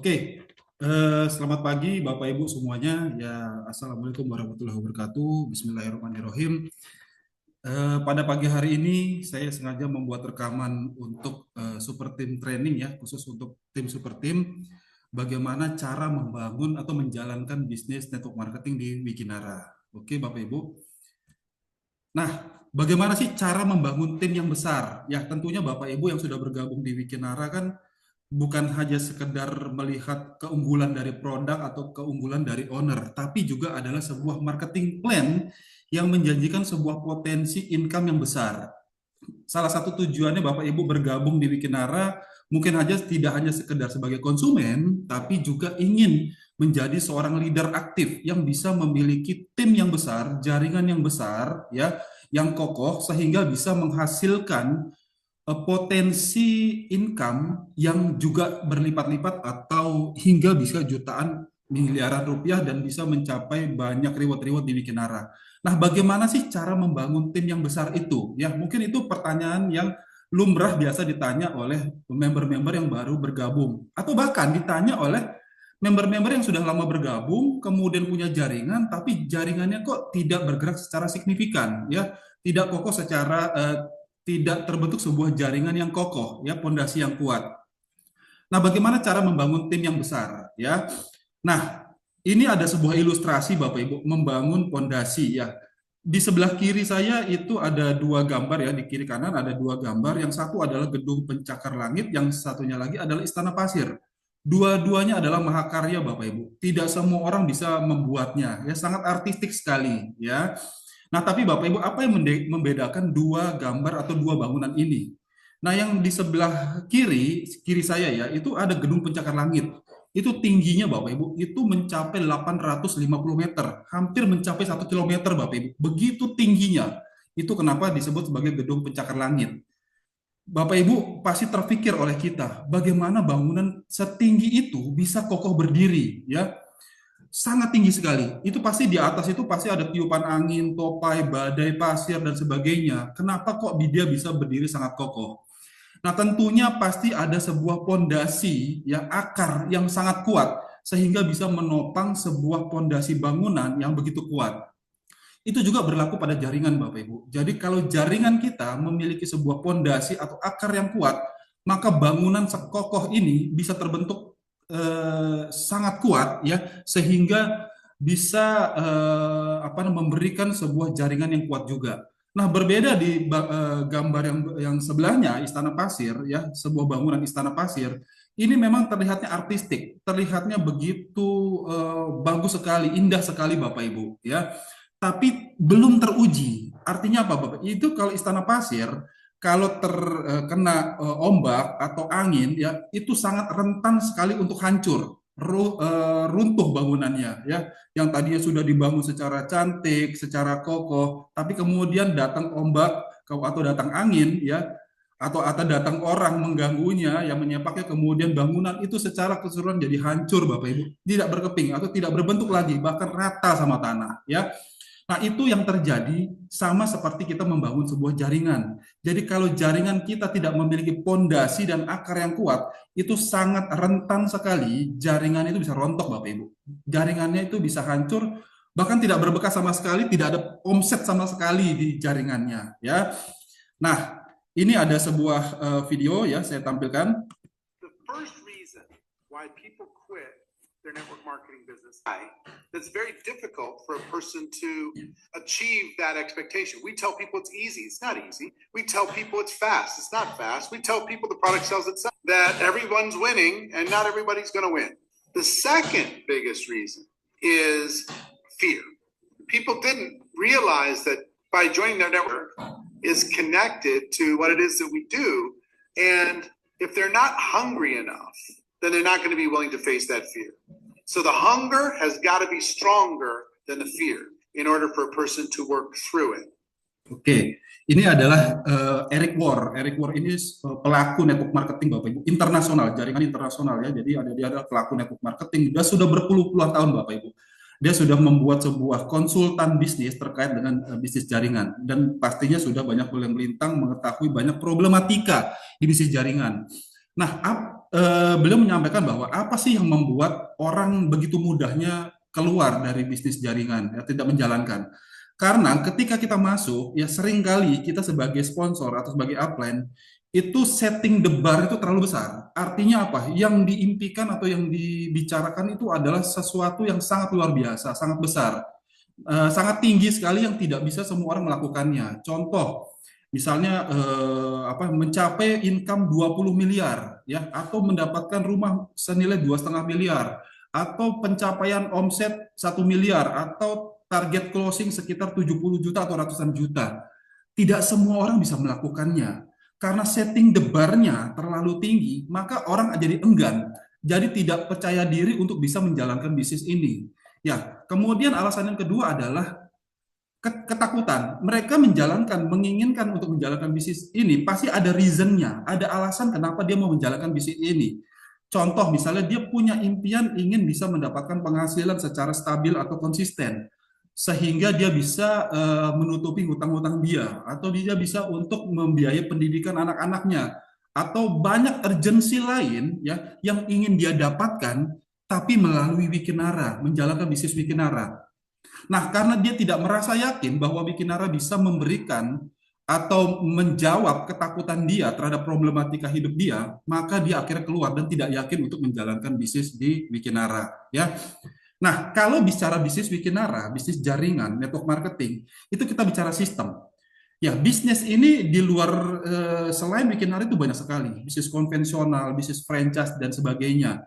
Oke, selamat pagi Bapak Ibu semuanya. Ya, Assalamualaikum warahmatullahi wabarakatuh. Bismillahirrahmanirrahim. Pada pagi hari ini saya sengaja membuat rekaman untuk Super Team Training ya, khusus untuk tim Super Team. Bagaimana cara membangun atau menjalankan bisnis network marketing di Wikinara. Oke, Bapak Ibu. Nah, bagaimana sih cara membangun tim yang besar? Ya, tentunya Bapak Ibu yang sudah bergabung di Wikinara kan bukan hanya sekedar melihat keunggulan dari produk atau keunggulan dari owner, tapi juga adalah sebuah marketing plan yang menjanjikan sebuah potensi income yang besar. Salah satu tujuannya Bapak Ibu bergabung di Wikinara mungkin aja tidak hanya sekedar sebagai konsumen, tapi juga ingin menjadi seorang leader aktif yang bisa memiliki tim yang besar, jaringan yang besar, ya, yang kokoh sehingga bisa menghasilkan potensi income yang juga berlipat-lipat atau hingga bisa jutaan miliaran rupiah dan bisa mencapai banyak reward-reward di Wikinara. Nah, bagaimana sih cara membangun tim yang besar itu? Ya, mungkin itu pertanyaan yang lumrah biasa ditanya oleh member-member yang baru bergabung atau bahkan ditanya oleh member-member yang sudah lama bergabung, kemudian punya jaringan, tapi jaringannya kok tidak bergerak secara signifikan, ya, tidak kokoh secara tidak terbentuk sebuah jaringan yang kokoh, ya, pondasi yang kuat. Nah, bagaimana cara membangun tim yang besar, ya? Nah, ini ada sebuah ilustrasi Bapak Ibu membangun pondasi, ya. Di sebelah kiri saya itu ada dua gambar, ya, di kiri kanan ada dua gambar. Yang satu adalah gedung pencakar langit, yang satunya lagi adalah istana pasir. Dua-duanya adalah mahakarya Bapak Ibu. Tidak semua orang bisa membuatnya, ya, sangat artistik sekali, ya. Nah, tapi Bapak Ibu, apa yang membedakan dua gambar atau dua bangunan ini? Nah, yang di sebelah kiri saya ya, itu ada gedung pencakar langit. Itu tingginya Bapak Ibu, itu mencapai 850 meter, hampir mencapai 1 kilometer Bapak Ibu. Begitu tingginya. Itu kenapa disebut sebagai gedung pencakar langit. Bapak Ibu pasti terpikir oleh kita, bagaimana bangunan setinggi itu bisa kokoh berdiri, ya, sangat tinggi sekali. Itu pasti di atas itu pasti ada tiupan angin, topai, badai pasir dan sebagainya. Kenapa kok dia bisa berdiri sangat kokoh? Nah, tentunya pasti ada sebuah pondasi yang akar yang sangat kuat sehingga bisa menopang sebuah pondasi bangunan yang begitu kuat. Itu juga berlaku pada jaringan Bapak Ibu. Jadi kalau jaringan kita memiliki sebuah pondasi atau akar yang kuat, maka bangunan sekokoh ini bisa terbentuk sangat kuat ya sehingga bisa memberikan sebuah jaringan yang kuat juga. Nah, berbeda di gambar yang sebelahnya Istana Pasir ya, sebuah bangunan Istana Pasir, ini memang terlihatnya artistik, terlihatnya begitu bagus sekali, indah sekali Bapak Ibu ya. Tapi belum teruji. Artinya apa Bapak? Itu kalau Istana Pasir kalau terkena ombak atau angin ya itu sangat rentan sekali untuk hancur, runtuh bangunannya ya. Yang tadinya sudah dibangun secara cantik, secara kokoh, tapi kemudian datang ombak atau datang angin ya atau datang orang mengganggunya yang menyepaknya kemudian bangunan itu secara keseluruhan jadi hancur Bapak Ibu, tidak berkeping atau tidak berbentuk lagi bahkan rata sama tanah ya. Nah, itu yang terjadi sama seperti kita membangun sebuah jaringan. Jadi kalau jaringan kita tidak memiliki pondasi dan akar yang kuat, itu sangat rentan sekali jaringan itu bisa rontok Bapak Ibu. Jaringannya itu bisa hancur, bahkan tidak berbekas sama sekali, tidak ada omset sama sekali di jaringannya ya. Nah, ini ada sebuah video ya saya tampilkan. The first reason why people quit their network marketing business. That's very difficult for a person to achieve that expectation. We tell people it's easy. It's not easy. We tell people it's fast. It's not fast. We tell people the product sells itself, that everyone's winning and not everybody's going to win. The second biggest reason is fear. People didn't realize that by joining their network is connected to what it is that we do. And if they're not hungry enough, then they're not going to be willing to face that fear. So the hunger has got to be stronger than the fear in order for a person to work through it. Oke, ini adalah Eric Worre. Eric Worre ini pelaku network marketing Bapak Ibu, internasional, jaringan internasional ya. Jadi dia adalah pelaku network marketing. Dia sudah berpuluh-puluh tahun Bapak Ibu. Dia sudah membuat sebuah konsultan bisnis terkait dengan bisnis jaringan dan pastinya sudah banyak melintang mengetahui banyak problematika di bisnis jaringan. Nah, beliau menyampaikan bahwa apa sih yang membuat orang begitu mudahnya keluar dari bisnis jaringan, ya, tidak menjalankan. Karena ketika kita masuk, ya seringkali kita sebagai sponsor atau sebagai upline, itu setting the bar itu terlalu besar. Artinya apa? Yang diimpikan atau yang dibicarakan itu adalah sesuatu yang sangat luar biasa, sangat besar, sangat tinggi sekali yang tidak bisa semua orang melakukannya. Contoh, misalnya mencapai income 20 miliar ya atau mendapatkan rumah senilai 2,5 miliar atau pencapaian omset 1 miliar atau target closing sekitar 70 juta atau ratusan juta. Tidak semua orang bisa melakukannya. Karena setting the bar-nya terlalu tinggi, maka orang jadi enggan, jadi tidak percaya diri untuk bisa menjalankan bisnis ini. Ya, kemudian alasan yang kedua adalah ketakutan. Mereka menginginkan untuk menjalankan bisnis ini, pasti ada reasonnya, ada alasan kenapa dia mau menjalankan bisnis ini. Contoh, misalnya dia punya impian ingin bisa mendapatkan penghasilan secara stabil atau konsisten, sehingga dia bisa menutupi hutang-hutang dia, atau dia bisa untuk membiayai pendidikan anak-anaknya, atau banyak urgensi lain ya yang ingin dia dapatkan, tapi melalui Wikinara, menjalankan bisnis Wikinara. Nah, karena dia tidak merasa yakin bahwa Wikinara bisa memberikan atau menjawab ketakutan dia terhadap problematika hidup dia, maka dia akhirnya keluar dan tidak yakin untuk menjalankan bisnis di Wikinara. Ya, nah kalau bicara bisnis Wikinara, bisnis jaringan, network marketing, itu kita bicara sistem. Ya, bisnis ini di luar selain Wikinara itu banyak sekali, bisnis konvensional, bisnis franchise dan sebagainya.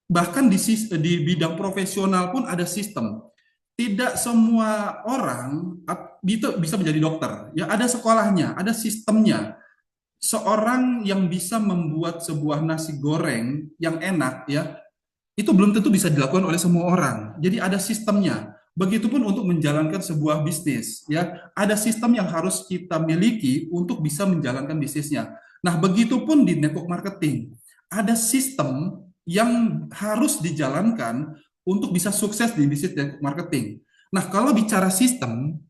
Bahkan di bidang profesional pun ada sistem. Tidak semua orang bisa menjadi dokter. Ya, ada sekolahnya, ada sistemnya. Seorang yang bisa membuat sebuah nasi goreng yang enak, ya, itu belum tentu bisa dilakukan oleh semua orang. Jadi ada sistemnya. Begitupun untuk menjalankan sebuah bisnis, ya, ada sistem yang harus kita miliki untuk bisa menjalankan bisnisnya. Nah, begitupun di network marketing, ada sistem yang harus dijalankan untuk bisa sukses di bisnis network marketing. Nah, kalau bicara sistem,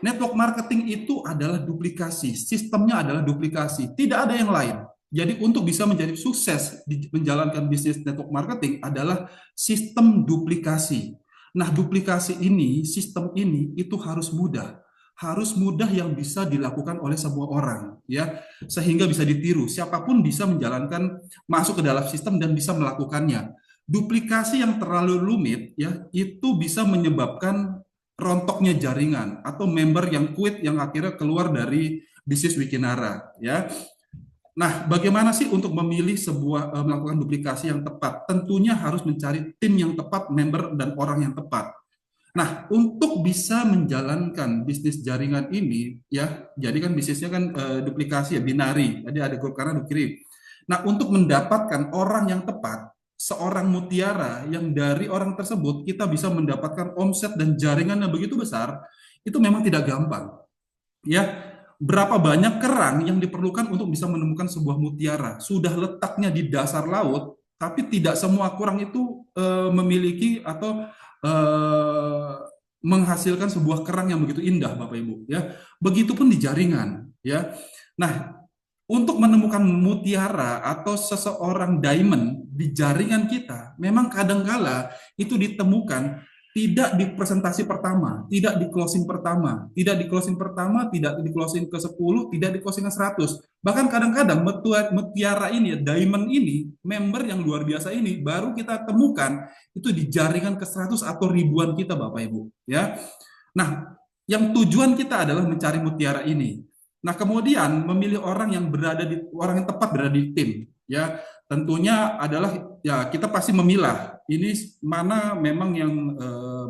network marketing itu adalah duplikasi, sistemnya adalah duplikasi, tidak ada yang lain. Jadi untuk bisa menjadi sukses di menjalankan bisnis network marketing adalah sistem duplikasi. Nah, duplikasi ini, sistem ini itu harus mudah yang bisa dilakukan oleh semua orang, ya, sehingga bisa ditiru. Siapapun bisa menjalankan, masuk ke dalam sistem dan bisa melakukannya. Duplikasi yang terlalu rumit, ya, itu bisa menyebabkan rontoknya jaringan atau member yang quit yang akhirnya keluar dari bisnis Wikinara, ya. Nah, bagaimana sih untuk memilih melakukan duplikasi yang tepat? Tentunya harus mencari tim yang tepat, member dan orang yang tepat. Nah, untuk bisa menjalankan bisnis jaringan ini, ya, jadi kan bisnisnya kan duplikasi ya, binari. Jadi ada grup kanan, grup kiri. Nah, untuk mendapatkan orang yang tepat, seorang mutiara yang dari orang tersebut kita bisa mendapatkan omset dan jaringan yang begitu besar, itu memang tidak gampang. Ya, berapa banyak kerang yang diperlukan untuk bisa menemukan sebuah mutiara? Sudah letaknya di dasar laut, tapi tidak semua kerang itu memiliki atau eh, menghasilkan sebuah kerang yang begitu indah, Bapak Ibu. Ya, begitupun di jaringan. Ya, nah, untuk menemukan mutiara atau seseorang diamond di jaringan kita, memang kadangkala itu ditemukan tidak di presentasi pertama, tidak di closing pertama, tidak di closing pertama, tidak di closing ke-10, tidak di closing ke-100. Bahkan kadang-kadang mutiara ini, diamond ini, member yang luar biasa ini, baru kita temukan itu di jaringan ke-100 atau ribuan kita, Bapak Ibu. Ya. Nah, yang tujuan kita adalah mencari mutiara ini. Nah, kemudian memilih orang yang tepat berada di tim, ya. Tentunya adalah ya kita pasti memilah ini mana memang yang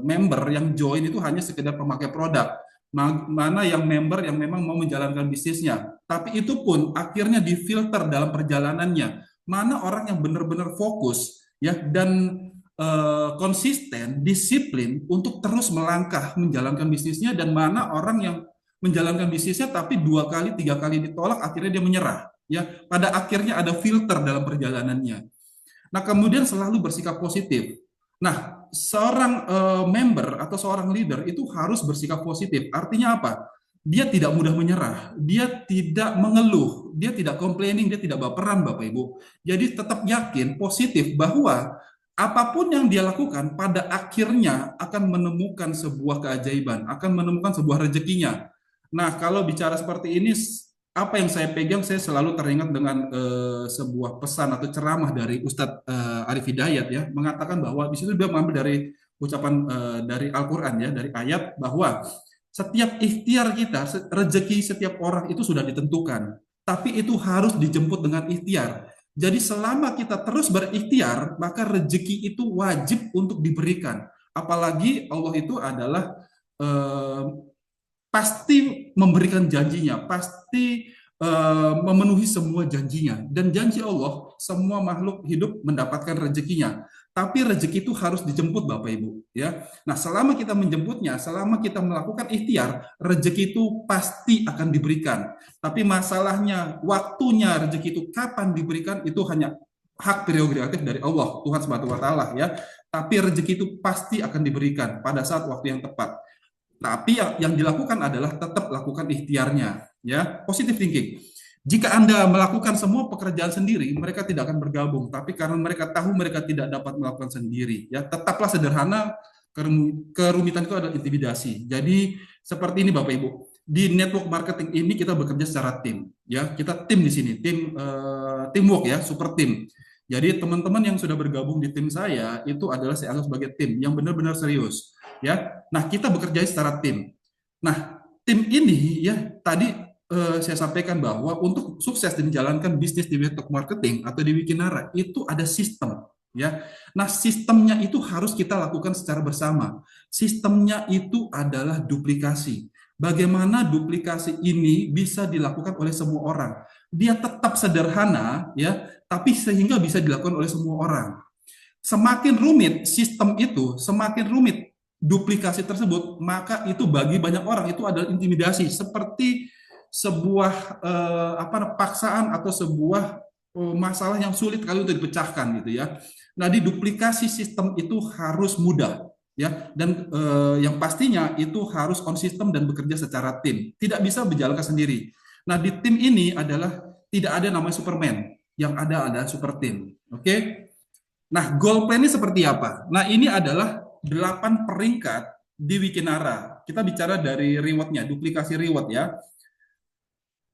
member yang join itu hanya sekedar pemakai produk, mana yang member yang memang mau menjalankan bisnisnya. Tapi itu pun akhirnya difilter dalam perjalanannya, mana orang yang benar-benar fokus ya dan konsisten, disiplin untuk terus melangkah menjalankan bisnisnya, dan mana orang yang menjalankan bisnisnya tapi 2 kali, 3 kali ditolak, akhirnya dia menyerah. Ya, pada akhirnya ada filter dalam perjalanannya. Nah, kemudian selalu bersikap positif. Nah, seorang member atau seorang leader itu harus bersikap positif. Artinya apa? dia tidak mudah menyerah, dia tidak mengeluh, dia tidak complaining, dia tidak baperan Bapak Ibu. Jadi tetap yakin, positif bahwa apapun yang dia lakukan pada akhirnya akan menemukan sebuah keajaiban, akan menemukan sebuah rezekinya. Nah, kalau bicara seperti ini, apa yang saya pegang, saya selalu teringat dengan sebuah pesan atau ceramah dari Ustadz Arif Hidayat ya, mengatakan bahwa di situ dia mengambil dari ucapan dari Al-Quran ya, dari ayat bahwa setiap ikhtiar kita, rezeki setiap orang itu sudah ditentukan, tapi itu harus dijemput dengan ikhtiar. Jadi selama kita terus berikhtiar, maka rezeki itu wajib untuk diberikan. Apalagi Allah itu adalah eh, pasti memberikan janjinya, pasti memenuhi semua janjinya. Dan janji Allah, semua makhluk hidup mendapatkan rezekinya. Tapi rezeki itu harus dijemput, Bapak Ibu. Ya, nah selama kita menjemputnya, selama kita melakukan ikhtiar, rezeki itu pasti akan diberikan. Tapi masalahnya, waktunya rezeki itu kapan diberikan itu hanya hak prerogatif dari Allah, Tuhan Subhanahu wa taala ya. Tapi rezeki itu pasti akan diberikan pada saat waktu yang tepat. Tapi yang dilakukan adalah tetap lakukan ikhtiarnya, ya. Positive thinking. Jika Anda melakukan semua pekerjaan sendiri, mereka tidak akan bergabung. Tapi karena mereka tahu mereka tidak dapat melakukan sendiri, ya tetaplah sederhana. Kerumitan itu adalah intimidasi. Jadi seperti ini Bapak Ibu. Di network marketing ini kita bekerja secara tim, ya. Kita tim di sini, teamwork ya, super tim. Jadi teman-teman yang sudah bergabung di tim saya itu adalah saya anggap sebagai tim yang benar-benar serius, ya. Nah, kita bekerja secara tim. Nah, tim ini ya tadi saya sampaikan bahwa untuk sukses dan menjalankan bisnis di network marketing atau di Wikinara itu ada sistem, ya. Nah, sistemnya itu harus kita lakukan secara bersama. Sistemnya itu adalah duplikasi. Bagaimana duplikasi ini bisa dilakukan oleh semua orang? Dia tetap sederhana, ya, tapi sehingga bisa dilakukan oleh semua orang. Semakin rumit sistem itu, semakin rumit duplikasi tersebut, maka itu bagi banyak orang itu adalah intimidasi, seperti sebuah paksaan atau sebuah masalah yang sulit kali untuk dipecahkan gitu ya. Nah, di duplikasi sistem itu harus mudah ya, dan yang pastinya itu harus on system dan bekerja secara tim, tidak bisa berjalan sendiri. Nah, di tim ini adalah tidak ada namanya Superman, yang ada super tim. Oke. Nah, goal plan ini seperti apa? Nah, ini adalah 8 peringkat di Wikinara. Kita bicara dari rewardnya, duplikasi reward ya.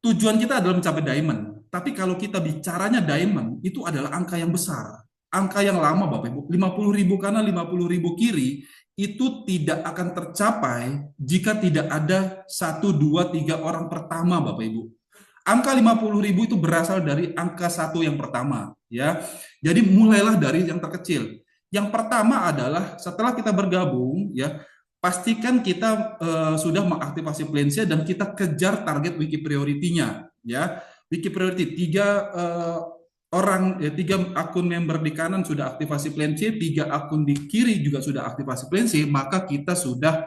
Tujuan kita adalah mencapai diamond. Tapi kalau kita bicaranya diamond, itu adalah angka yang besar. Angka yang lama Bapak Ibu. 50.000 kanan, 50.000 kiri, itu tidak akan tercapai jika tidak ada 1, 2, 3 orang pertama Bapak Ibu. Angka 50.000 itu berasal dari angka 1 yang pertama, ya. Jadi mulailah dari yang terkecil. Yang pertama adalah setelah kita bergabung, ya, pastikan kita sudah mengaktifasi Plansia dan kita kejar target wiki priority-nya, ya. Wiki priority 3 akun member di kanan sudah aktifasi Plansia, 3 akun di kiri juga sudah aktifasi Plansia, maka kita sudah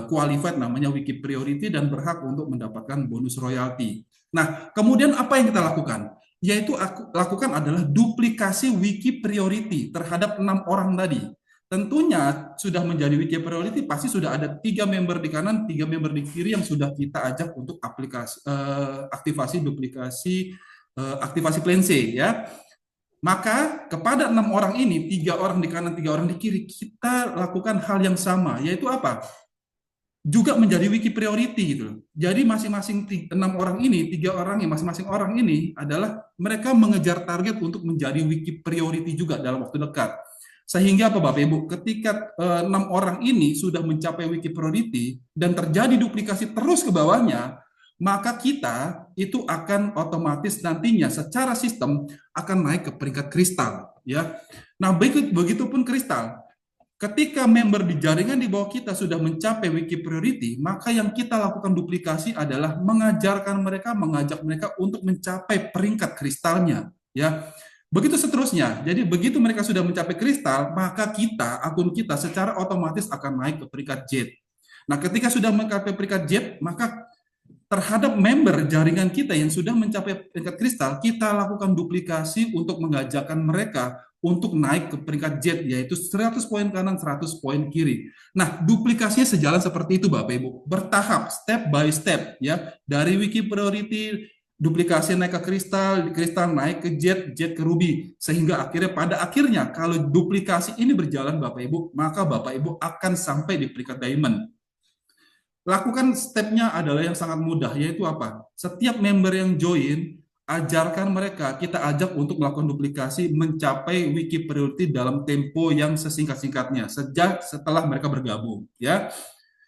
qualified namanya wiki priority dan berhak untuk mendapatkan bonus royalti. Nah, kemudian apa yang kita lakukan? Yaitu lakukan adalah duplikasi wiki priority terhadap 6 orang tadi. Tentunya sudah menjadi wiki priority, pasti sudah ada 3 member di kanan, 3 member di kiri yang sudah kita ajak untuk aktivasi duplikasi aktivasi plan C ya. Maka kepada 6 orang ini, 3 orang di kanan, 3 orang di kiri, kita lakukan hal yang sama, yaitu apa? Juga menjadi wiki priority gitu. Jadi masing-masing 6 orang ini, 3 orang yang masing-masing orang ini adalah mereka mengejar target untuk menjadi wiki priority juga dalam waktu dekat. Sehingga apa Bapak Ibu, ketika 6 orang ini sudah mencapai wiki priority dan terjadi duplikasi terus ke bawahnya, maka kita itu akan otomatis nantinya secara sistem akan naik ke peringkat kristal ya. Nah, begitupun kristal. Ketika member di jaringan di bawah kita sudah mencapai wiki priority, maka yang kita lakukan duplikasi adalah mengajarkan mereka, mengajak mereka untuk mencapai peringkat kristalnya, ya. Begitu seterusnya. Jadi begitu mereka sudah mencapai kristal, maka kita, akun kita secara otomatis akan naik ke peringkat Z. Nah, ketika sudah mencapai peringkat Z, maka terhadap member jaringan kita yang sudah mencapai peringkat kristal, kita lakukan duplikasi untuk mengajarkan mereka untuk naik ke peringkat Z, yaitu 100 poin kanan, 100 poin kiri. Nah, duplikasinya sejalan seperti itu Bapak Ibu, bertahap, step by step ya, dari Wiki Priority duplikasi naik ke kristal, kristal naik ke jet, jet ke ruby, sehingga akhirnya pada akhirnya kalau duplikasi ini berjalan Bapak Ibu, maka Bapak Ibu akan sampai di peringkat diamond. Lakukan stepnya adalah yang sangat mudah, yaitu apa? Setiap member yang join, ajarkan mereka, kita ajak untuk melakukan duplikasi mencapai wiki priority dalam tempo yang sesingkat-singkatnya sejak setelah mereka bergabung, ya.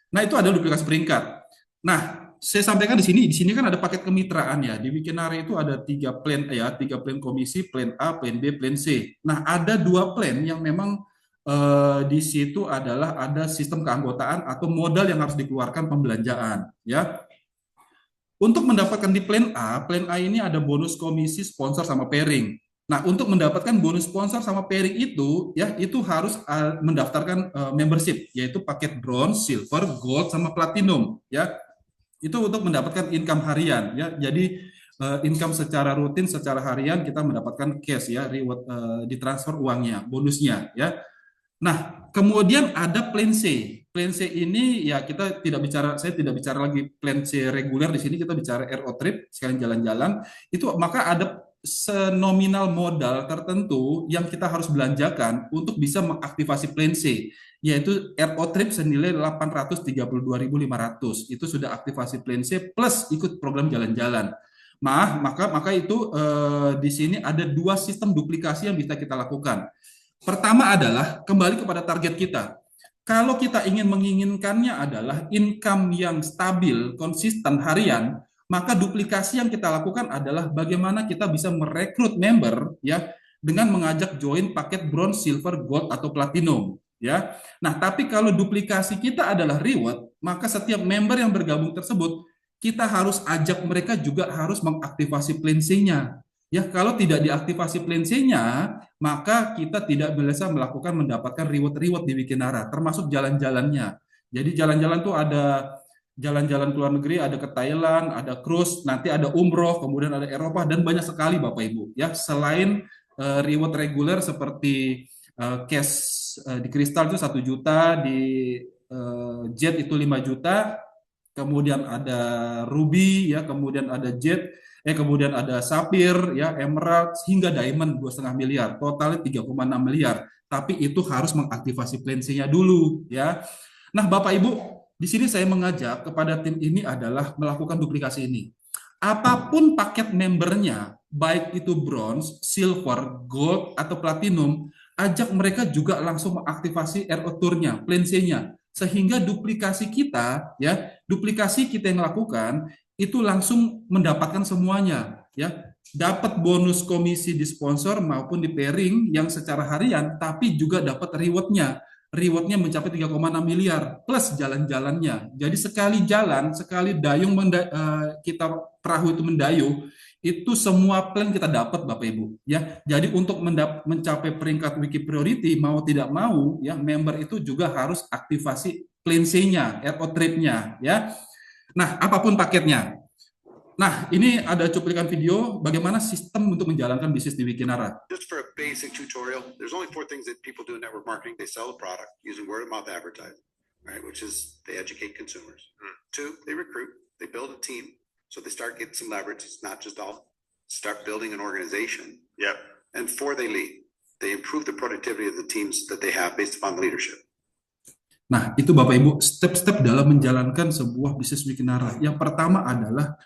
Nah, itu ada duplikasi peringkat. Nah, saya sampaikan di sini kan ada paket kemitraan ya. Di Wikinara itu ada 3 plan ya, 3 plan komisi, plan A, plan B, plan C. Nah, ada 2 plan yang memang di situ adalah ada sistem keanggotaan atau modal yang harus dikeluarkan pembelanjaan ya. Untuk mendapatkan di plan A ini ada bonus komisi, sponsor sama pairing. Nah, untuk mendapatkan bonus sponsor sama pairing itu ya, itu harus mendaftarkan membership, yaitu paket bronze, silver, gold sama platinum ya. Itu untuk mendapatkan income harian ya. Jadi income secara rutin, secara harian kita mendapatkan cash ya, reward ditransfer uangnya, bonusnya ya. Nah, kemudian ada plan C. Plan C ini ya kita tidak bicara, saya tidak bicara lagi plan C reguler di sini, kita bicara RO trip, sekalian jalan-jalan. Itu maka ada senominal modal tertentu yang kita harus belanjakan untuk bisa mengaktifasi plan C, yaitu RO trip senilai 832.500. Itu sudah aktivasi plan C plus ikut program jalan-jalan. Maka itu di sini ada 2 sistem duplikasi yang bisa kita lakukan. Pertama adalah kembali kepada target kita. Kalau kita menginginkannya adalah income yang stabil, konsisten harian, maka duplikasi yang kita lakukan adalah bagaimana kita bisa merekrut member ya dengan mengajak join paket bronze, silver, gold atau platinum ya. Nah, tapi kalau duplikasi kita adalah reward, maka setiap member yang bergabung tersebut kita harus ajak mereka juga harus mengaktifasi plan C-nya. Ya, kalau tidak diaktifasi plan C-nya, maka kita tidak bisa mendapatkan reward-reward di Wikinara, termasuk jalan-jalannya. Jadi jalan-jalan tuh ada jalan-jalan ke luar negeri, ada ke Thailand, ada cruise, nanti ada umroh, kemudian ada Eropa, dan banyak sekali Bapak Ibu. Ya, selain reward reguler seperti cash di kristal itu 1 juta, di jet itu 5 juta, kemudian ada ruby, ya, kemudian ada jet, kemudian ada sapphire, ya, emerald, hingga diamond 2,5 miliar, totalnya 3,6 miliar. Tapi itu harus mengaktifasi plan C-nya dulu, ya. Nah, Bapak Ibu, di sini saya mengajak kepada tim ini adalah melakukan duplikasi ini. Apapun paket membernya, baik itu bronze, silver, gold, atau platinum, ajak mereka juga langsung mengaktifasi RO Tour-nya, plan C-nya, sehingga duplikasi kita yang lakukan itu langsung mendapatkan semuanya ya, dapat bonus komisi di sponsor maupun di pairing yang secara harian, tapi juga dapat rewardnya mencapai 3,6 miliar plus jalan-jalannya. Jadi sekali jalan, sekali dayung kita perahu itu mendayung, itu semua plan kita dapat Bapak Ibu ya. Jadi untuk mencapai peringkat wiki priority mau tidak mau ya, member itu juga harus aktivasi plan C-nya, RO trip-nya ya. Nah, apapun paketnya. Nah, ini ada cuplikan video bagaimana sistem untuk menjalankan bisnis di Wikinara. Just for a basic tutorial, there's only 4 things that people do in network marketing. They sell a product using word of mouth advertising, right? Which is they educate consumers. 2, they recruit, they build a team. So they start getting some leverage. It's not just all start building an organization. Yep. And 4, they lead. They improve the productivity of the teams that they have based upon leadership. Nah, itu Bapak Ibu, step-step dalam menjalankan sebuah bisnis Wikinara. Yang pertama adalah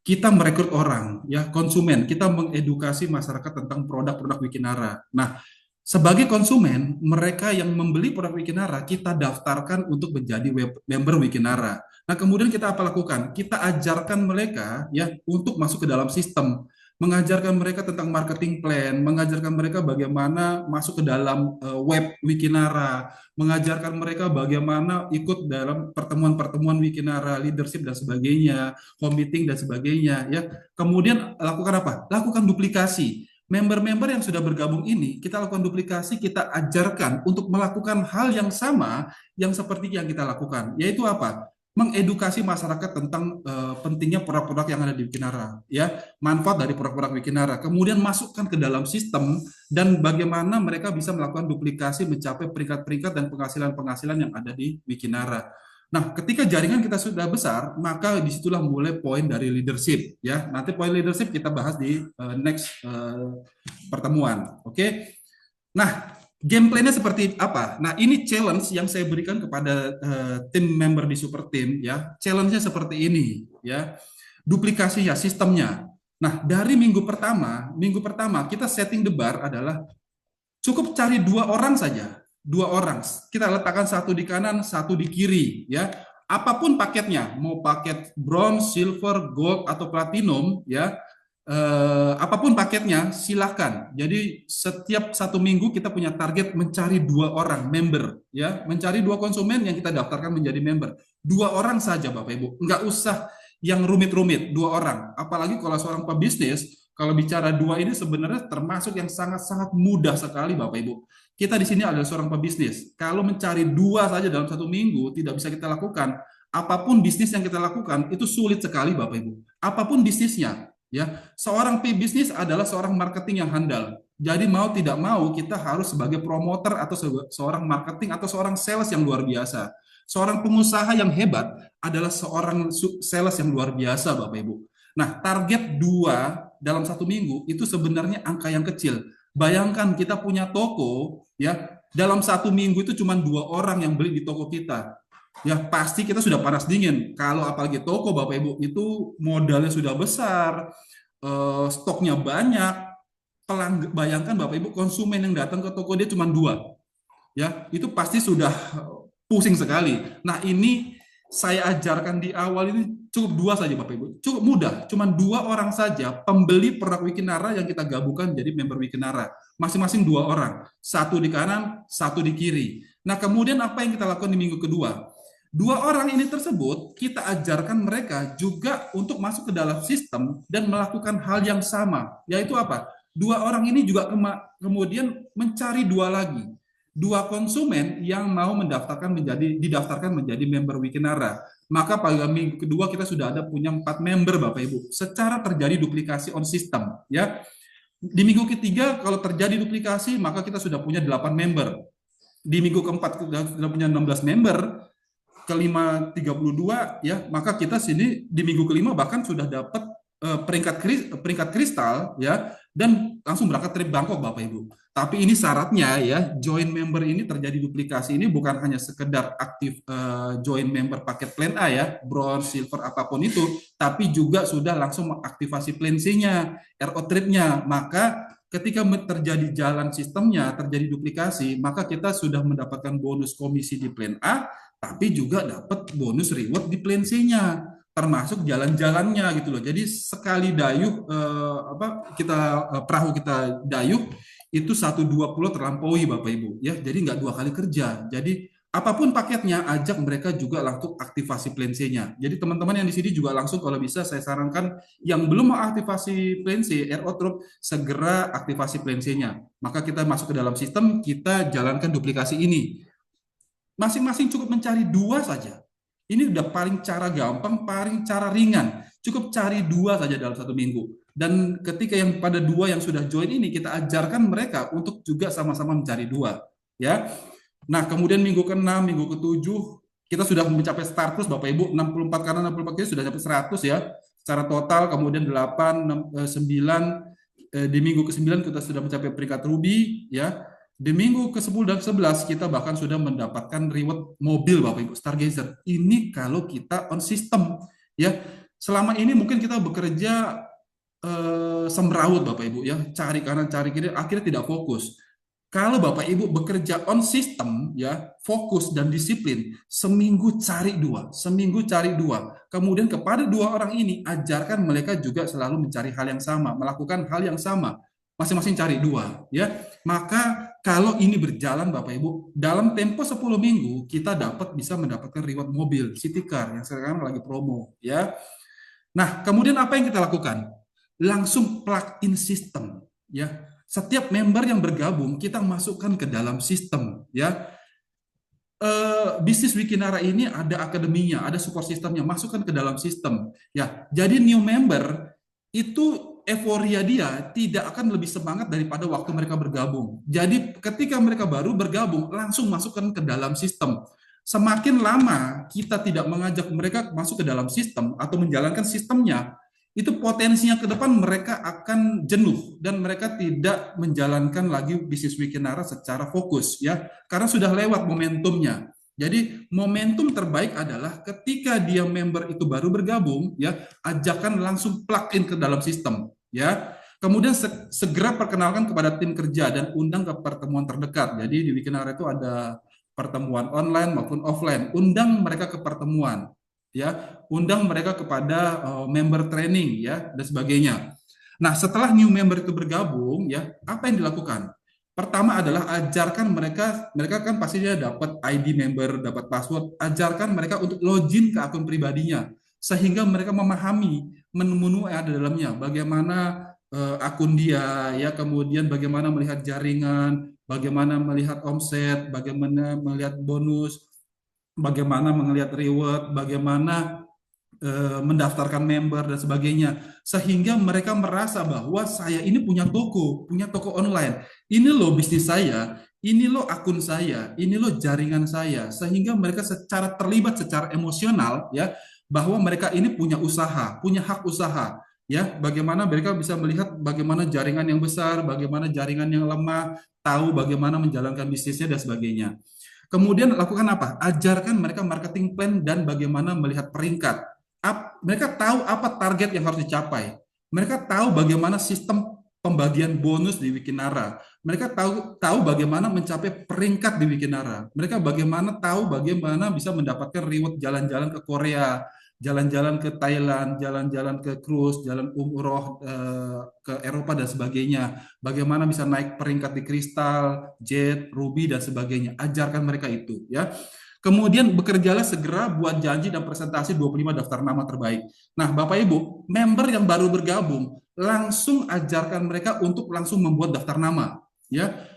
kita merekrut orang, ya, konsumen. Kita mengedukasi masyarakat tentang produk-produk Wikinara. Nah, sebagai konsumen, mereka yang membeli produk Wikinara, kita daftarkan untuk menjadi member Wikinara. Nah, kemudian kita apa lakukan? Kita ajarkan mereka ya untuk masuk ke dalam sistem, mengajarkan mereka tentang marketing plan, mengajarkan mereka bagaimana masuk ke dalam web Wikinara, mengajarkan mereka bagaimana ikut dalam pertemuan-pertemuan Wikinara, leadership dan sebagainya, home meeting dan sebagainya ya. Kemudian lakukan apa? Lakukan duplikasi. Member-member yang sudah bergabung ini, kita lakukan duplikasi, kita ajarkan untuk melakukan hal yang sama yang seperti yang kita lakukan, yaitu apa? mengedukasi masyarakat tentang pentingnya produk-produk yang ada di Wikinara, ya, manfaat dari produk-produk Wikinara, kemudian masukkan ke dalam sistem dan bagaimana mereka bisa melakukan duplikasi mencapai peringkat-peringkat dan penghasilan-penghasilan yang ada di Wikinara. Nah, ketika jaringan kita sudah besar, maka disitulah mulai poin dari leadership, ya. Nanti poin leadership kita bahas di next pertemuan, oke? Nah, gameplaynya seperti apa? Nah, ini challenge yang saya berikan kepada tim member di Super Team, ya. Challenge-nya seperti ini, ya. Duplikasi ya sistemnya. Nah, dari minggu pertama kita setting the bar adalah cukup cari 2 orang saja, 2 orang. Kita letakkan satu di kanan, satu di kiri, ya. Apapun paketnya, mau paket bronze, silver, gold atau platinum, ya. Apapun paketnya, silahkan. Jadi setiap 1 minggu kita punya target mencari 2 orang member, ya, mencari 2 konsumen yang kita daftarkan menjadi member. 2 orang saja, Bapak Ibu, nggak usah yang rumit-rumit. 2 orang, apalagi kalau seorang pebisnis, kalau bicara 2 ini sebenarnya termasuk yang sangat-sangat mudah sekali, Bapak Ibu. Kita di sini adalah seorang pebisnis. Kalau mencari 2 saja dalam 1 minggu tidak bisa kita lakukan. Apapun bisnis yang kita lakukan itu sulit sekali, Bapak Ibu. Apapun bisnisnya. Ya, seorang pebisnis adalah seorang marketing yang handal. Jadi mau tidak mau kita harus sebagai promoter atau seorang marketing atau seorang sales yang luar biasa. Seorang pengusaha yang hebat adalah seorang sales yang luar biasa, Bapak Ibu. Nah, target 2 dalam 1 minggu itu sebenarnya angka yang kecil. Bayangkan kita punya toko, ya, dalam 1 minggu itu cuma 2 orang yang beli di toko kita. Ya pasti kita sudah panas dingin. Kalau apalagi toko Bapak Ibu itu modalnya sudah besar, stoknya banyak. Bayangkan Bapak Ibu konsumen yang datang ke toko dia cuma 2, ya itu pasti sudah pusing sekali. Nah ini saya ajarkan di awal ini cukup 2 saja Bapak Ibu, cukup mudah, cuma 2 orang saja pembeli produk Wikinara yang kita gabungkan jadi member Wikinara, masing-masing 2 orang, satu di kanan, satu di kiri. Nah kemudian apa yang kita lakukan di minggu kedua? 2 orang ini tersebut kita ajarkan mereka juga untuk masuk ke dalam sistem dan melakukan hal yang sama, yaitu apa? 2 orang ini juga kemudian mencari 2 lagi, 2 konsumen yang mau didaftarkan menjadi member Wikinara. Maka pada minggu kedua kita sudah ada punya 4 member Bapak Ibu. Secara terjadi duplikasi on system, ya. Di minggu ketiga kalau terjadi duplikasi maka kita sudah punya 8 member. Di minggu keempat kita sudah punya 16 member. Kelima 32, ya, maka kita sini di minggu kelima bahkan sudah dapat peringkat kristal, ya, dan langsung berangkat trip Bangkok Bapak Ibu. Tapi ini syaratnya, ya, join member ini terjadi duplikasi ini bukan hanya sekedar aktif join member paket plan A, ya, bronze, silver apapun itu, tapi juga sudah langsung mengaktifasi plan C-nya, RO trip-nya. Maka ketika terjadi jalan sistemnya, terjadi duplikasi, maka kita sudah mendapatkan bonus komisi di plan A, tapi juga dapat bonus reward di plan C-nya, termasuk jalan-jalannya gitu loh. Jadi sekali dayuh perahu kita dayuh itu 120 terlampaui Bapak Ibu, ya. Jadi nggak 2 kali kerja. Jadi apapun paketnya ajak mereka juga langsung aktifasi plan C-nya. Jadi teman-teman yang di sini juga langsung kalau bisa saya sarankan yang belum mengaktifasi plan C, RO Troop segera aktifasi plan C-nya. Maka kita masuk ke dalam sistem, kita jalankan duplikasi ini. Masing-masing cukup mencari 2 saja. Ini udah paling cara gampang, paling cara ringan. Cukup cari 2 saja dalam 1 minggu. Dan ketika yang pada 2 yang sudah join ini, kita ajarkan mereka untuk juga sama-sama mencari 2. Ya. Nah, kemudian minggu ke-6, minggu ke-7, kita sudah mencapai start terus Bapak Ibu, 64 karena 64 kali sudah sampai 100 ya. Secara total, kemudian 8, 9, di minggu ke-9 kita sudah mencapai peringkat ruby, ya. Di minggu ke-10 dan 11 kita bahkan sudah mendapatkan reward mobil Bapak Ibu, Stargazer. Ini kalau kita on system, ya. Selama ini mungkin kita bekerja semrawut Bapak Ibu, ya, cari kanan cari kiri, akhirnya tidak fokus. Kalau Bapak Ibu bekerja on system, ya, fokus dan disiplin, seminggu cari 2, seminggu cari 2. Kemudian kepada 2 orang ini ajarkan mereka juga selalu mencari hal yang sama, melakukan hal yang sama, masing-masing cari 2, ya. Maka kalau ini berjalan Bapak Ibu, dalam tempo 10 minggu kita bisa mendapatkan reward mobil City Car yang sekarang lagi promo, ya. Nah, kemudian apa yang kita lakukan? Langsung plug in sistem, ya. Setiap member yang bergabung kita masukkan ke dalam sistem, ya. bisnis Wikinara ini ada akademinya, ada support sistemnya, masukkan ke dalam sistem. Ya, jadi new member itu euforia dia tidak akan lebih semangat daripada waktu mereka bergabung. Jadi ketika mereka baru bergabung, langsung masukkan ke dalam sistem. Semakin lama kita tidak mengajak mereka masuk ke dalam sistem atau menjalankan sistemnya, itu potensinya ke depan mereka akan jenuh dan mereka tidak menjalankan lagi bisnis Wikinara secara fokus ya, karena sudah lewat momentumnya. Jadi momentum terbaik adalah ketika dia member itu baru bergabung ya, ajakan langsung plug in ke dalam sistem ya. Kemudian segera perkenalkan kepada tim kerja dan undang ke pertemuan terdekat. Jadi di Wikinara itu ada pertemuan online maupun offline. Undang mereka ke pertemuan ya, undang mereka kepada member training ya dan sebagainya. Nah, setelah new member itu bergabung ya, apa yang dilakukan? Pertama adalah ajarkan mereka kan pastinya dapat ID member, dapat password, ajarkan mereka untuk login ke akun pribadinya sehingga mereka memahami menu-menu yang ada dalamnya, bagaimana akun dia ya, kemudian bagaimana melihat jaringan, bagaimana melihat omset, bagaimana melihat bonus, bagaimana melihat reward, bagaimana mendaftarkan member dan sebagainya, sehingga mereka merasa bahwa saya ini punya toko online, ini loh bisnis saya, ini loh akun saya, ini loh jaringan saya, sehingga mereka secara terlibat secara emosional ya, bahwa mereka ini punya usaha, punya hak usaha ya, bagaimana mereka bisa melihat bagaimana jaringan yang besar, bagaimana jaringan yang lemah, tahu bagaimana menjalankan bisnisnya dan sebagainya. Kemudian lakukan apa? Ajarkan mereka marketing plan dan bagaimana melihat peringkat. Mereka tahu apa target yang harus dicapai. Mereka tahu bagaimana sistem pembagian bonus di Wikinara. Mereka tahu bagaimana mencapai peringkat di Wikinara. Mereka bagaimana bisa mendapatkan reward jalan-jalan ke Korea, jalan-jalan ke Thailand, jalan-jalan ke cruise, jalan umroh ke Eropa dan sebagainya. Bagaimana bisa naik peringkat di Kristal, Jet, Ruby dan sebagainya. Ajarkan mereka itu ya. Kemudian bekerjalah segera buat janji dan presentasi 25 daftar nama terbaik. Nah, Bapak Ibu, member yang baru bergabung, langsung ajarkan mereka untuk langsung membuat daftar nama. Ya,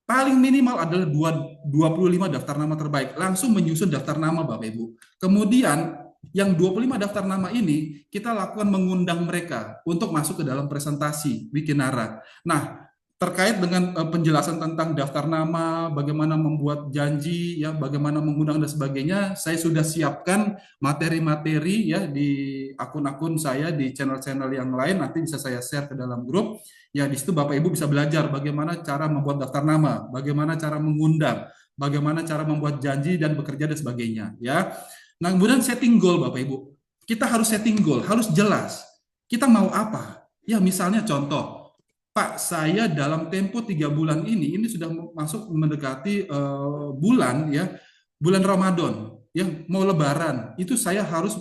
paling minimal adalah 25 daftar nama terbaik. Langsung menyusun daftar nama, Bapak Ibu. Kemudian yang 25 daftar nama ini kita lakukan mengundang mereka untuk masuk ke dalam presentasi Wikinara. Nah, terkait dengan penjelasan tentang daftar nama, bagaimana membuat janji, ya, bagaimana mengundang dan sebagainya, saya sudah siapkan materi-materi ya di akun-akun saya di channel-channel yang lain. Nanti bisa saya share ke dalam grup. Ya, di situ Bapak Ibu bisa belajar bagaimana cara membuat daftar nama, bagaimana cara mengundang, bagaimana cara membuat janji dan bekerja dan sebagainya. Ya, nah kemudian setting goal Bapak Ibu. Kita harus setting goal, harus jelas. Kita mau apa? Ya, misalnya contoh. Pak, saya dalam tempo 3 bulan ini sudah masuk mendekati bulan ya, bulan Ramadan, ya mau Lebaran, itu saya harus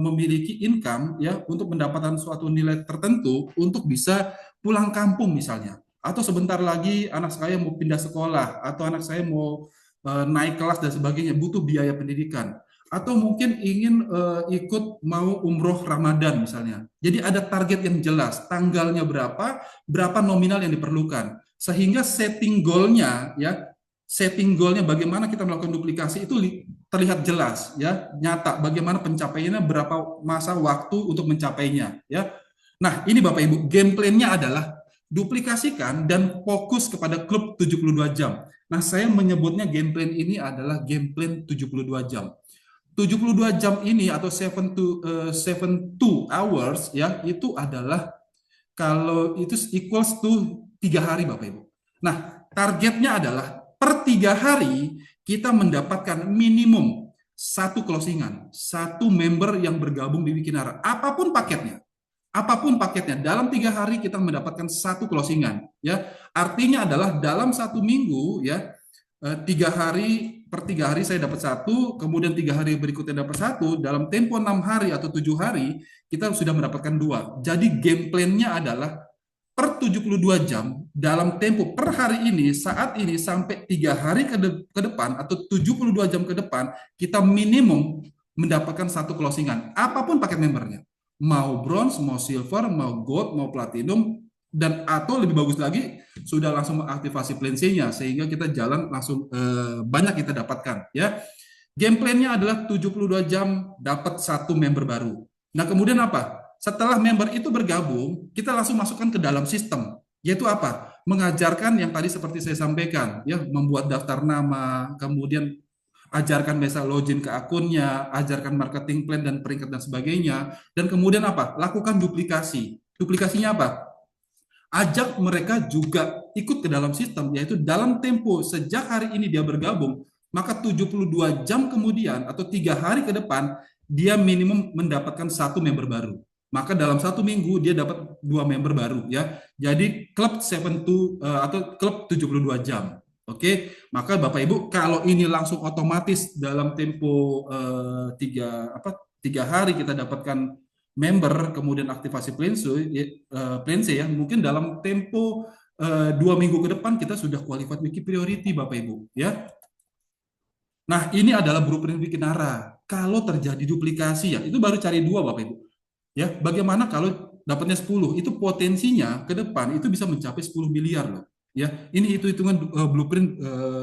memiliki income ya untuk mendapatkan suatu nilai tertentu untuk bisa pulang kampung misalnya, atau sebentar lagi anak saya mau pindah sekolah, atau anak saya mau naik kelas dan sebagainya, butuh biaya pendidikan, atau mungkin ingin ikut mau umroh Ramadan misalnya. Jadi ada target yang jelas, tanggalnya berapa nominal yang diperlukan, sehingga setting goalnya ya, setting goalnya bagaimana kita melakukan duplikasi itu terlihat jelas ya, nyata bagaimana pencapaiannya, berapa masa waktu untuk mencapainya ya. Nah, ini Bapak Ibu, game plan-nya adalah duplikasikan dan fokus kepada klub 72 jam. Nah, saya menyebutnya game plan ini adalah game plan 72 jam. 72 jam ini atau 72 hours ya, itu adalah kalau itu equals to 3 hari Bapak Ibu. Nah, targetnya adalah per 3 hari kita mendapatkan minimum 1 closingan, 1 member yang bergabung di Wikinara. Apapun paketnya, dalam 3 hari kita mendapatkan 1 closingan. Ya, artinya adalah dalam 1 minggu ya, 3 hari, per 3 hari saya dapat 1, kemudian 3 hari berikutnya dapat 1, dalam tempo 6 hari atau 7 hari kita sudah mendapatkan 2. Jadi game plan-nya adalah per 72 jam dalam tempo per hari ini, saat ini sampai 3 hari ke depan atau 72 jam ke depan, kita minimum mendapatkan 1 closingan, apapun paket membernya, mau bronze, mau silver, mau gold, mau platinum, dan atau lebih bagus lagi sudah langsung mengaktifasi plan C-nya sehingga kita jalan langsung banyak kita dapatkan ya. Game plan-nya adalah 72 jam dapat satu member baru. Nah, kemudian apa? Setelah member itu bergabung, kita langsung masukkan ke dalam sistem, yaitu apa? Mengajarkan yang tadi seperti saya sampaikan, ya, membuat daftar nama, kemudian ajarkan bisa login ke akunnya, ajarkan marketing plan dan peringkat dan sebagainya, dan kemudian apa? Lakukan duplikasi. Duplikasinya apa? Ajak mereka juga ikut ke dalam sistem, yaitu dalam tempo sejak hari ini dia bergabung, maka 72 jam kemudian atau 3 hari ke depan, dia minimum mendapatkan satu member baru. Maka dalam 1 minggu dia dapat 2 member baru ya. Jadi klub 72 atau klub 72 jam. Oke, maka Bapak Ibu kalau ini langsung otomatis dalam tempo 3 hari kita dapatkan member, kemudian aktivasi plan C ya, mungkin dalam tempo 2 minggu ke depan kita sudah qualified wiki priority Bapak Ibu ya. Nah ini adalah blueprint Wikinara. Kalau terjadi duplikasi ya, itu baru cari 2 Bapak Ibu. Ya, bagaimana kalau dapatnya 10? Itu potensinya ke depan itu bisa mencapai 10 miliar loh. Ya, ini hitungan blueprint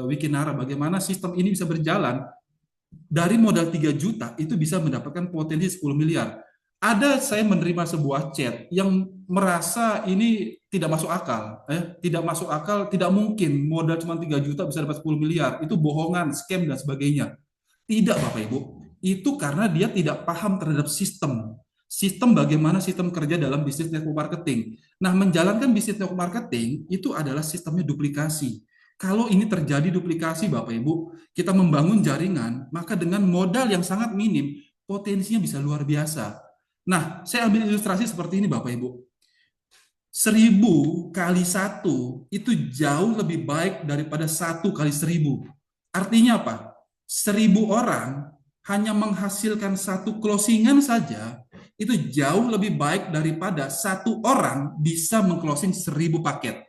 Wikinara. Bagaimana sistem ini bisa berjalan dari modal 3 juta itu bisa mendapatkan potensi 10 miliar. Ada saya menerima sebuah chat yang merasa ini tidak masuk akal, tidak masuk akal, tidak mungkin modal cuma 3 juta bisa dapat 10 miliar, itu bohongan, scam dan sebagainya. Tidak Bapak Ibu, itu karena dia tidak paham terhadap sistem. Sistem bagaimana sistem kerja dalam bisnis network marketing. Nah, menjalankan bisnis network marketing itu adalah sistemnya duplikasi. Kalau ini terjadi duplikasi Bapak Ibu, kita membangun jaringan, maka dengan modal yang sangat minim, potensinya bisa luar biasa. Nah, saya ambil ilustrasi seperti ini Bapak Ibu. 1000 kali 1 itu jauh lebih baik daripada 1 kali 1000. Artinya apa? 1000 orang hanya menghasilkan 1 closingan saja, itu jauh lebih baik daripada 1 orang bisa mengclosing 1000 paket.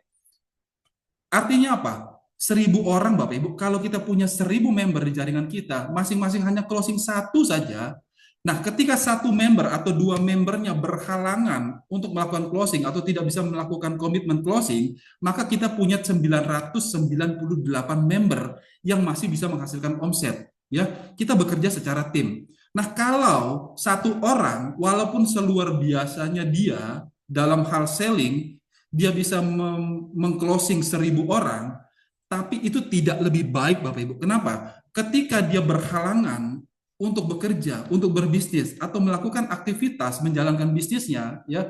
Artinya apa? 1000 orang Bapak Ibu, kalau kita punya 1000 member di jaringan kita, masing-masing hanya closing 1 saja. Nah, ketika 1 member atau 2 membernya berhalangan untuk melakukan closing atau tidak bisa melakukan komitmen closing, maka kita punya 998 member yang masih bisa menghasilkan omset. Ya, kita bekerja secara tim. Nah, kalau 1 orang, walaupun seluar biasanya dia dalam hal selling, dia bisa mengclosing 1000 orang, tapi itu tidak lebih baik Bapak Ibu. Kenapa? Ketika dia berhalangan untuk bekerja, untuk berbisnis, atau melakukan aktivitas menjalankan bisnisnya, ya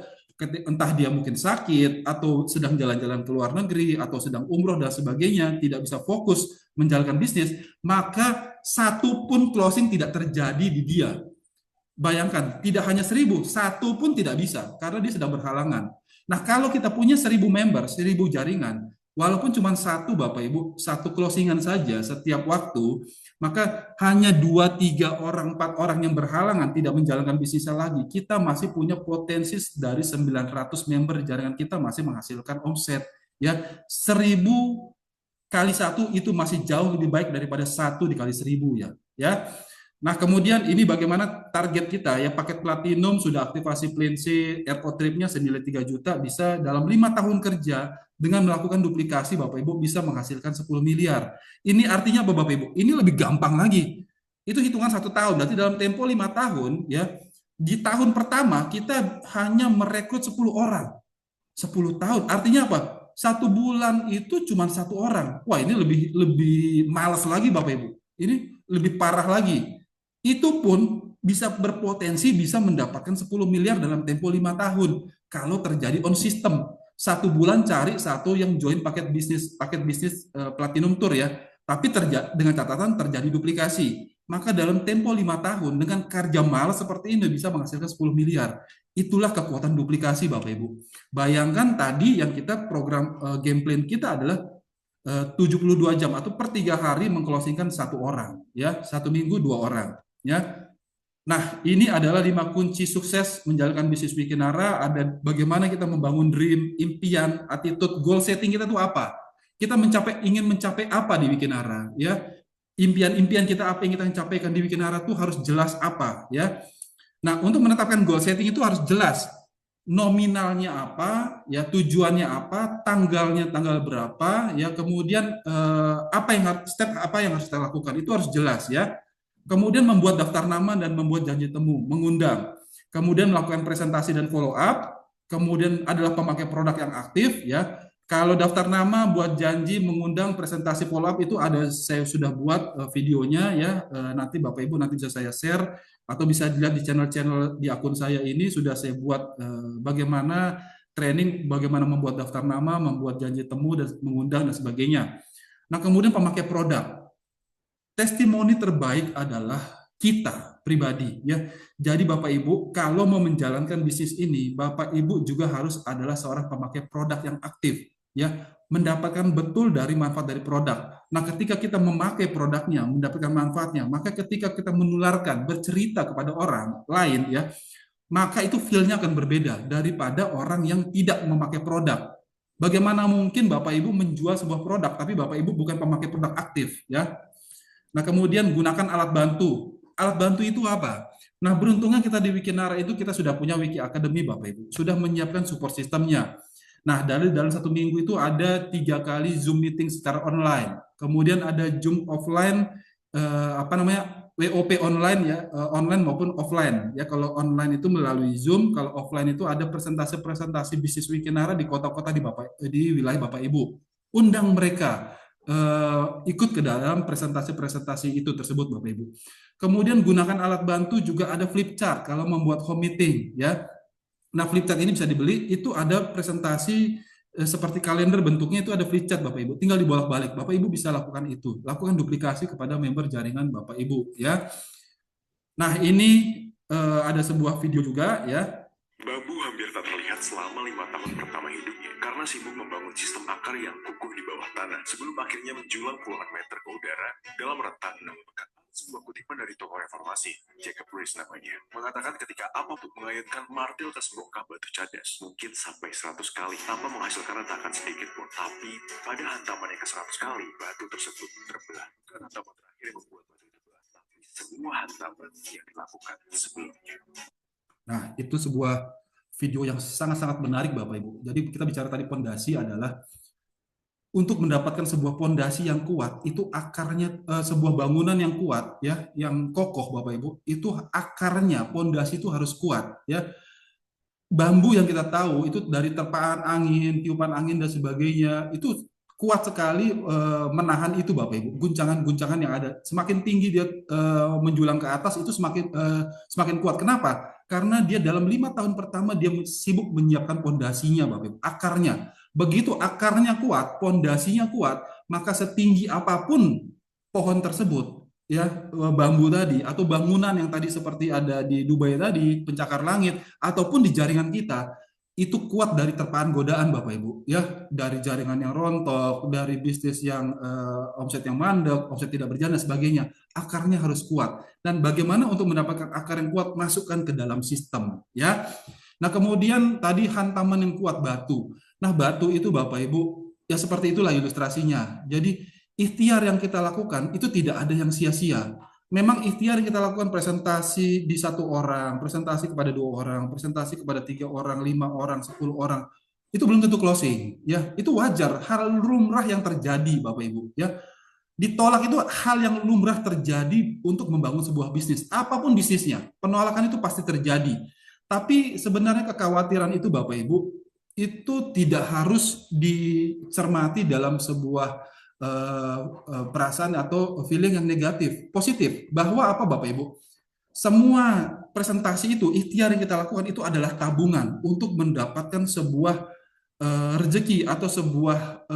entah dia mungkin sakit, atau sedang jalan-jalan ke luar negeri, atau sedang umroh dan sebagainya, tidak bisa fokus menjalankan bisnis, maka 1 pun closing tidak terjadi di dia. Bayangkan, tidak hanya 1000, 1 pun tidak bisa, karena dia sedang berhalangan. Nah, kalau kita punya 1000 member, 1000 jaringan, walaupun cuma 1 Bapak Ibu, 1 closingan saja setiap waktu, maka hanya 2, 3 orang, 4 orang yang berhalangan tidak menjalankan bisnisnya lagi, kita masih punya potensi dari 900 member jaringan kita masih menghasilkan omset. Ya, 1000 kali 1 itu masih jauh lebih baik daripada 1 dikali 1000 ya. Ya. Nah, kemudian ini bagaimana target kita ya, paket platinum sudah aktivasi plan C, airport trip-nya senilai 3 juta, bisa dalam 5 tahun kerja dengan melakukan duplikasi Bapak Ibu bisa menghasilkan 10 miliar. Ini artinya apa Bapak Ibu? Ini lebih gampang lagi. Itu hitungan 1 tahun, berarti dalam tempo 5 tahun ya, di tahun pertama kita hanya merekrut 10 orang. 10 tahun, artinya apa? 1 bulan itu cuma 1 orang. Wah, ini lebih malas lagi Bapak Ibu. Ini lebih parah lagi. Itu pun bisa berpotensi bisa mendapatkan 10 miliar dalam tempo 5 tahun kalau terjadi on system. 1 bulan cari 1 yang join paket bisnis platinum tour ya, tapi dengan catatan terjadi duplikasi. Maka dalam tempo 5 tahun dengan kerja malas seperti ini bisa menghasilkan 10 miliar. Itulah kekuatan duplikasi Bapak Ibu. Bayangkan tadi yang kita program game plan kita adalah 72 jam atau per 3 hari mengclosingkan 1 orang ya, 1 minggu 2 orang ya. Nah, ini adalah 5 kunci sukses menjalankan bisnis Wikinara. Ada bagaimana kita membangun dream, impian, attitude, goal setting kita tuh apa? Kita ingin mencapai apa di Wikinara ya? Impian-impian kita apa yang kita capai di Wikinara tuh harus jelas apa ya. Nah, untuk menetapkan goal setting itu harus jelas. nominalnya apa, ya tujuannya apa, tanggal berapa, ya kemudian apa yang harus kita lakukan itu harus jelas ya. Kemudian membuat daftar nama dan membuat janji temu, mengundang. Kemudian melakukan presentasi dan follow up. Kemudian adalah pemakai produk yang aktif ya. Kalau daftar nama, buat janji, mengundang, presentasi follow up itu ada saya sudah buat videonya ya. Nanti Bapak Ibu nanti bisa saya share atau bisa dilihat di channel-channel di akun saya ini sudah saya buat bagaimana training, bagaimana membuat daftar nama, membuat janji temu dan mengundang dan sebagainya. Nah, kemudian pemakai produk. Testimoni terbaik adalah kita pribadi ya. Jadi Bapak Ibu, kalau mau menjalankan bisnis ini, Bapak Ibu juga harus adalah seorang pemakai produk yang aktif ya, mendapatkan betul dari manfaat dari produk. Nah, ketika kita memakai produknya, mendapatkan manfaatnya, maka ketika kita menularkan, bercerita kepada orang lain ya, maka itu feel-nya akan berbeda daripada orang yang tidak memakai produk. Bagaimana mungkin Bapak Ibu menjual sebuah produk tapi Bapak Ibu bukan pemakai produk aktif ya. Nah, kemudian gunakan alat bantu. Alat bantu itu apa? Nah, beruntungnya kita di Wikinara itu kita sudah punya Wiki Academy, Bapak Ibu. Sudah menyiapkan support sistemnya. Nah, dalam satu minggu itu ada 3 kali Zoom meeting secara online. Kemudian ada Zoom offline, WOP online ya, online maupun offline. Ya, kalau online itu melalui Zoom, kalau offline itu ada presentasi-presentasi bisnis Wikinara di kota-kota di wilayah Bapak Ibu. Undang mereka ikut ke dalam presentasi-presentasi itu tersebut Bapak Ibu. Kemudian gunakan alat bantu juga ada flip chart kalau membuat home meeting ya. Nah, flip chart ini bisa dibeli, itu ada presentasi seperti kalender bentuknya itu ada flip chart Bapak Ibu. Tinggal dibolak-balik. Bapak Ibu bisa lakukan itu. Lakukan duplikasi kepada member jaringan Bapak Ibu ya. Nah, ini ada sebuah video juga ya. Babu hampir tak terlihat selama 5 tahun pertama hidupnya karena sibuk membangun sistem akar yang kukuh di bawah tanah sebelum akhirnya menjulang puluhan meter ke udara dalam rentang 6 pekan. Sebuah kutipan dari tokoh reformasi, Jacob Riis namanya, mengatakan ketika apapun mengayunkan martil ke sebongkah batu cadas, mungkin sampai 100 kali tanpa menghasilkan retakan sedikit pun. Tapi pada hantaman yang ke 100 kali, batu tersebut terbelah. Bukan hantaman terakhir yang membuat batu terbelah, tapi semua hantaman yang dilakukan sebelumnya. Nah, itu sebuah video yang sangat-sangat menarik Bapak Ibu. Jadi kita bicara tadi pondasi adalah untuk mendapatkan sebuah pondasi yang kuat, itu akarnya sebuah bangunan yang kuat ya, yang kokoh Bapak Ibu, itu akarnya pondasi itu harus kuat ya. Bambu yang kita tahu itu dari terpaan angin, tiupan angin dan sebagainya, itu kuat sekali menahan itu Bapak Ibu. Guncangan-guncangan yang ada, semakin tinggi dia menjulang ke atas itu semakin kuat. Kenapa? Karena dia dalam 5 tahun pertama dia sibuk menyiapkan pondasinya Bapak Ibu, akarnya. Begitu akarnya kuat, pondasinya kuat, maka setinggi apapun pohon tersebut, ya bambu tadi atau bangunan yang tadi seperti ada di Dubai tadi, pencakar langit ataupun di jaringan kita, itu kuat dari terpaan godaan Bapak Ibu, ya dari jaringan yang rontok, dari bisnis yang omset yang mandek, omset tidak berjalan dan sebagainya. Akarnya harus kuat. Dan bagaimana untuk mendapatkan akar yang kuat? Masukkan ke dalam sistem, ya. Nah, kemudian tadi hantaman yang kuat batu. Nah, batu itu Bapak Ibu, ya seperti itulah ilustrasinya. Jadi, ikhtiar yang kita lakukan itu tidak ada yang sia-sia. Memang ikhtiar yang kita lakukan presentasi di 1 orang, presentasi kepada 2 orang, presentasi kepada 3 orang, 5 orang, 10 orang, itu belum tentu closing. Ya, itu wajar, hal lumrah yang terjadi, Bapak Ibu. Ya, ditolak itu hal yang lumrah terjadi untuk membangun sebuah bisnis, apapun bisnisnya. Penolakan itu pasti terjadi. Tapi sebenarnya kekhawatiran itu Bapak Ibu, itu tidak harus dicermati dalam sebuah perasaan atau feeling yang negatif, positif. Bahwa apa Bapak Ibu? Semua presentasi itu, ikhtiar yang kita lakukan itu adalah tabungan untuk mendapatkan sebuah rezeki atau sebuah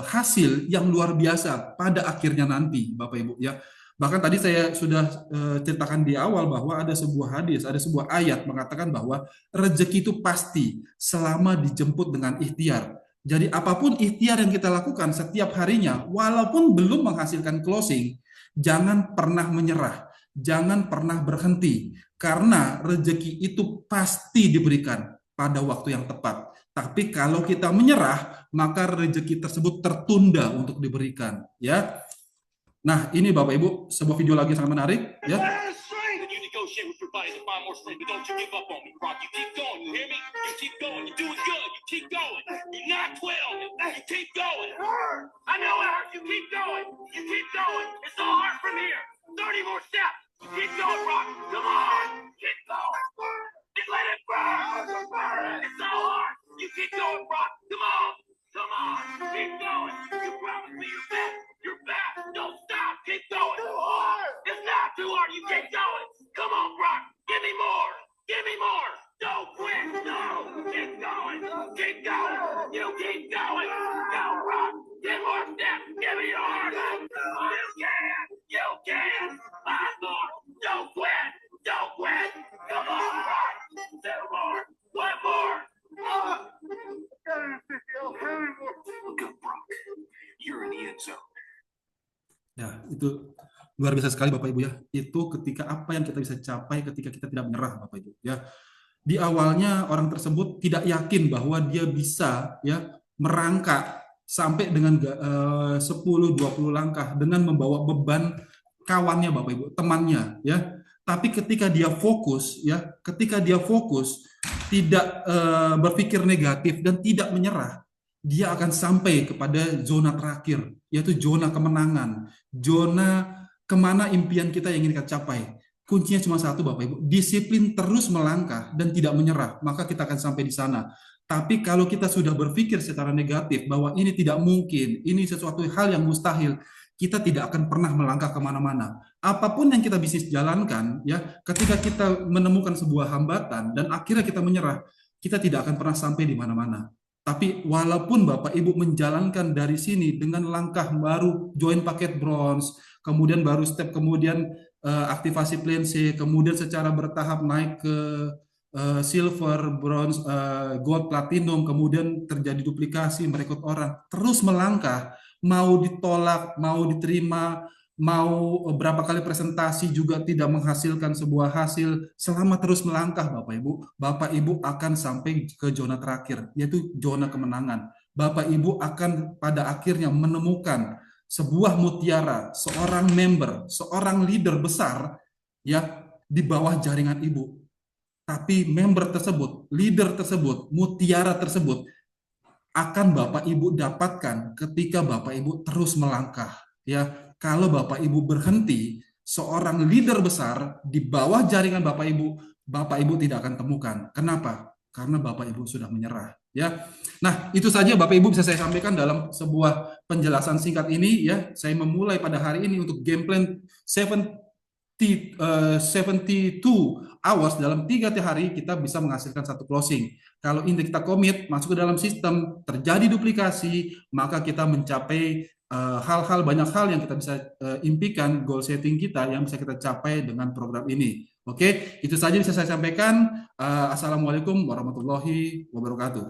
hasil yang luar biasa pada akhirnya nanti Bapak Ibu ya. Bahkan tadi saya sudah ceritakan di awal bahwa ada sebuah hadis, ada sebuah ayat mengatakan bahwa rezeki itu pasti selama dijemput dengan ikhtiar. Jadi apapun ikhtiar yang kita lakukan setiap harinya, walaupun belum menghasilkan closing, jangan pernah menyerah, jangan pernah berhenti, karena rezeki itu pasti diberikan pada waktu yang tepat. Tapi kalau kita menyerah, maka rezeki tersebut tertunda untuk diberikan. Ya. Nah, ini Bapak Ibu, sebuah video lagi sangat menarik. Ya. negotiate with your body to find more strength, but don't you give up on me, Brock. You keep going, you hear me? You keep going, you're doing good, you keep going. You're not 12, you keep going. I know it hurts, you keep going, you keep going. It's all hard from here. 30 more steps. You keep going, Brock. Come on, keep going. Just let it burn. It's so hard. You keep going, Brock. Come on, come on, keep going. You promised me you're back. You're back. Don't stop. Keep going. It's not too hard. You keep going. Come on, Brock. Give me more. Give me more. Don't quit. No. Keep going. Keep going. You keep going. Go, Brock. 10 more steps. Give me yours. You can. You can. 5 more. Don't quit. Don't quit. Come on, Brock. 2 more. 1 more. Go, Brock. You're in the end zone. Ya, itu luar biasa sekali Bapak Ibu ya. Itu ketika apa yang kita bisa capai ketika kita tidak menyerah Bapak Ibu ya. Di awalnya orang tersebut tidak yakin bahwa dia bisa ya merangkak sampai dengan 10-20 langkah dengan membawa beban kawannya Bapak Ibu, temannya ya. Tapi ketika dia fokus ya, ketika dia fokus tidak berpikir negatif dan tidak menyerah, dia akan sampai kepada zona terakhir, yaitu zona kemenangan, zona kemana impian kita yang ingin kita capai. Kuncinya cuma satu Bapak Ibu, disiplin terus melangkah dan tidak menyerah, maka kita akan sampai di sana. Tapi kalau kita sudah berpikir secara negatif bahwa ini tidak mungkin, ini sesuatu hal yang mustahil, kita tidak akan pernah melangkah kemana-mana. Apapun yang kita bisa jalankan, ya, ketika kita menemukan sebuah hambatan dan akhirnya kita menyerah, kita tidak akan pernah sampai di mana-mana. Tapi walaupun Bapak Ibu menjalankan dari sini dengan langkah baru join paket bronze, kemudian baru step kemudian aktivasi plan C, kemudian secara bertahap naik ke silver, bronze, gold, platinum, kemudian terjadi duplikasi, merekrut orang, terus melangkah, mau ditolak, mau diterima, mau berapa kali presentasi juga tidak menghasilkan sebuah hasil, selama terus melangkah Bapak Ibu akan sampai ke zona terakhir, yaitu zona kemenangan. Bapak Ibu akan pada akhirnya menemukan sebuah mutiara, seorang member, seorang leader besar ya di bawah jaringan Ibu. Tapi member tersebut, leader tersebut, mutiara tersebut akan Bapak Ibu dapatkan ketika Bapak Ibu terus melangkah ya. Kalau Bapak Ibu berhenti, seorang leader besar di bawah jaringan Bapak Ibu tidak akan temukan. Kenapa? Karena Bapak Ibu sudah menyerah. Ya, nah itu saja Bapak Ibu bisa saya sampaikan dalam sebuah penjelasan singkat ini. Ya, saya memulai pada hari ini untuk game plan 72 hours dalam 3 hari kita bisa menghasilkan satu closing. Kalau ini kita komit masuk ke dalam sistem, terjadi duplikasi, maka kita mencapai banyak hal yang kita bisa impikan, goal setting kita yang bisa kita capai dengan program ini. Oke, itu saja bisa saya sampaikan. Assalamualaikum warahmatullahi wabarakatuh.